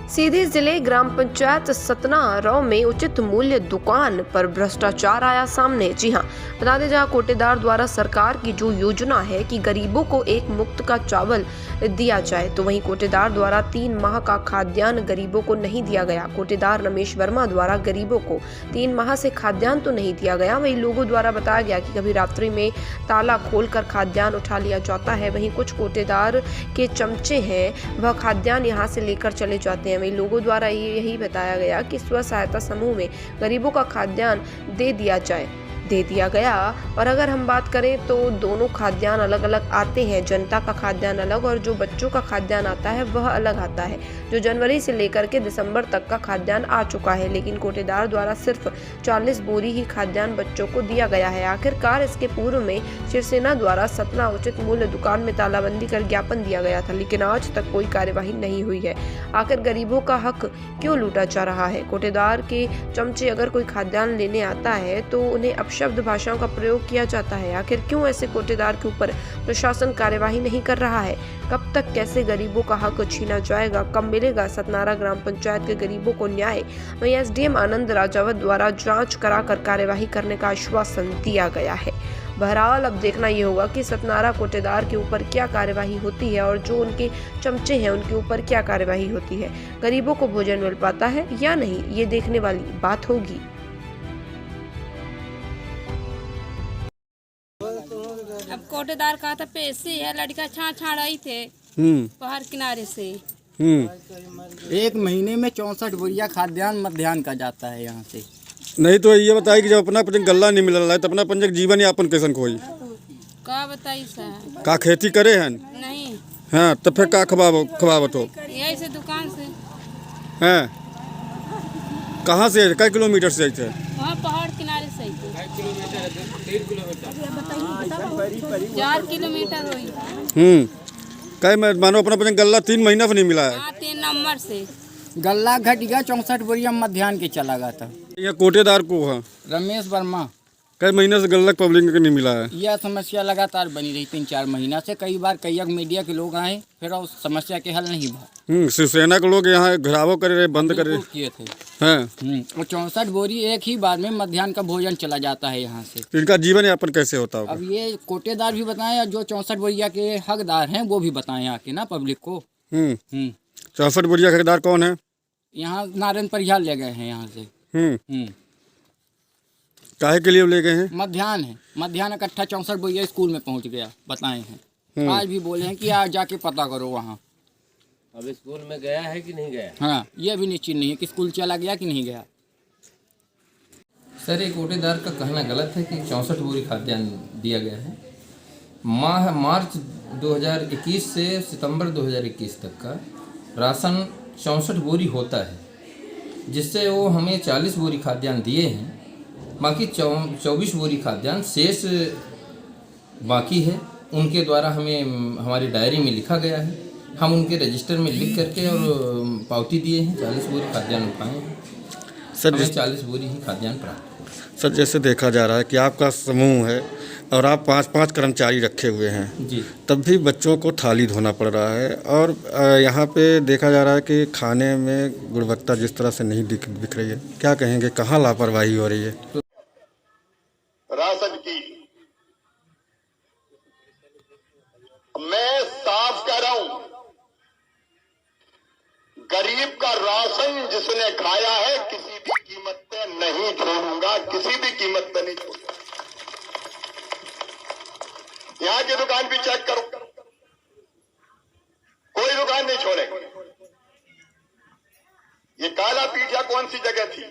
सीधी जिले ग्राम पंचायत सतना रौ में उचित मूल्य दुकान पर भ्रष्टाचार आया सामने। जी हां, बता दें जहां कोटेदार द्वारा सरकार की जो योजना है कि गरीबों को एक मुफ्त का चावल दिया जाए, तो वहीं कोटेदार द्वारा 3 माह का खाद्यान्न गरीबों को नहीं दिया गया। कोटेदार रमेश वर्मा द्वारा गरीबों को 3 माह से खाद्यान्न तो नहीं दिया गया, वहीं लोगों द्वारा बताया गया कि कभी रात्रि में ताला खोलकर खाद्यान्न उठा लिया जाता है। वहीं कुछ कोटेदार के चमचे हैं, वह खाद्यान्न यहां से लेकर चले जाते हैं। वहीं लोगों द्वारा यही बताया गया कि स्व सहायता समूह में गरीबों का खाद्यान्न दे दिया गया। और अगर हम बात करें तो दोनों खाद्यान्न अलग अलग आते हैं। जनता का खाद्यान्न अलग और जो बच्चों का खाद्यान्न आता है वह अलग आता है, जो जनवरी से लेकर के दिसंबर तक का खाद्यान्न आ चुका है। लेकिन कोटेदार द्वारा सिर्फ 40 बोरी ही खाद्यान्न बच्चों को दिया गया है। आखिरकार इसके पूर्व में शिवसेना द्वारा सतना उचित मूल्य दुकान में तालाबंदी कर ज्ञापन दिया गया था, लेकिन आज तक कोई कार्यवाही नहीं हुई है। आखिर गरीबों का हक क्यों लूटा जा रहा है? कोटेदार के चमचे अगर कोई खाद्यान्न लेने आता है तो उन्हें अपशब्द भाषाओं का प्रयोग किया जाता है। आखिर क्यों ऐसे कोटेदार के ऊपर प्रशासन कार्यवाही नहीं कर रहा है? कब तक कैसे गरीबों का हक छीना जाएगा? कब मिलेगा सतनारा ग्राम पंचायत के गरीबों को न्याय? वहीं एसडीएम आनंद राजावत द्वारा जांच कराकर कार्यवाही करने का आश्वासन दिया गया है। बहरहाल अब देखना ये होगा कि सतनारा कोटेदार के ऊपर क्या कार्यवाही होती है और जो उनके चमचे हैं उनके ऊपर क्या कार्यवाही होती है। गरीबों को भोजन मिल पाता है या नहीं, ये देखने वाली बात होगी। अब कोटेदार का था पैसे है, लड़का छाड़ रही थे पहाड़ किनारे से। 1 महीने में 64 बोरिया खाद्यान्न मध्याह्न का जाता है यहाँ से। नहीं तो ये बताइए कि जब अपना गल्ला नहीं मिल रहा है तो अपना पंजक जीवन यापन कैसन कोई का बताई सर? का खेती करे हैं? नहीं। हाँ, तो फिर का खवावत हो? यही से दुकान से। हैं? कहाँ से? कई किलोमीटर से थे? वहाँ पहाड़ किनारे से 4 किलोमीटर हुई। कई मानो अपना पंजक गल्ला 3 महीना से नहीं मिला है। 3 नंबर से गल्ला घट गया, 64 बोरिया मध्याह्न के चला गया था। ये कोटेदार को है रमेश वर्मा। कई महीने से गल्ला पब्लिक को नहीं मिला है। यह समस्या लगातार बनी रही 3-4 महीना से। कई बार कई मीडिया के लोग आए, फिर उस समस्या के हल नहीं हुआ। शिवसेना के लोग यहाँ घेराव करे रहे, बंद करे किए थे। हैं? और 64 बोरी एक ही बार में मध्याह्न का भोजन चला जाता है यहाँ से। तो इनका जीवन यापन कैसे होता होगा? अब ये कोटेदार भी बताएं और जो 64 बोरिया के हकदार हैं वो भी बताएं आके ना पब्लिक को। 64 बोरिया के हकदार कौन है? यहाँ नारायण परिहार ले गए हैं यहाँ से। काहे के लिए ले गए हैं? मध्याह्न है, मध्याह्न इकट्ठा 64 बोरिया स्कूल में पहुँच गया, बताए हैं। आज भी बोले हैं कि आज जाके पता करो वहाँ। अब स्कूल में गया है कि नहीं गया? हाँ, ये भी निश्चित नहीं है कि स्कूल चला गया कि नहीं गया। सर, एक कोटेदार का कहना गलत है कि 64 बोरी खाद्यान्न दिया गया है। मार्च 2021 से सितंबर 2021 तक का राशन 64 बोरी होता है, जिससे वो हमें 40 बोरी खाद्यान्न दिए हैं। बाकी 24 बोरी खाद्यान्न शेष बाकी है। उनके द्वारा हमें हमारी डायरी में लिखा गया है, हम उनके रजिस्टर में लिख करके और पावती दिए हैं। 40 बोरी खाद्यान्न उठाए हैं सर। हमें 40 बोरी ही खाद्यान्न प्राप्त। सर, जैसे देखा जा रहा है कि आपका समूह है और आप 5-5 कर्मचारी रखे हुए हैं जी, तब भी बच्चों को थाली धोना पड़ रहा है। और यहाँ पे देखा जा रहा है कि खाने में गुणवत्ता जिस तरह से नहीं दिख रही है, क्या कहेंगे, कहाँ लापरवाही हो रही है? राशन की मैं साफ कह रहा हूं, गरीब का राशन जिसने खाया है किसी भी कीमत पे नहीं छोड़ूंगा, किसी भी कीमत पे नहीं छोड़ूंगा। यहां की दुकान भी चेक करो, कोई दुकान नहीं छोड़ेगा। ये काला पीठा कौन सी जगह थी?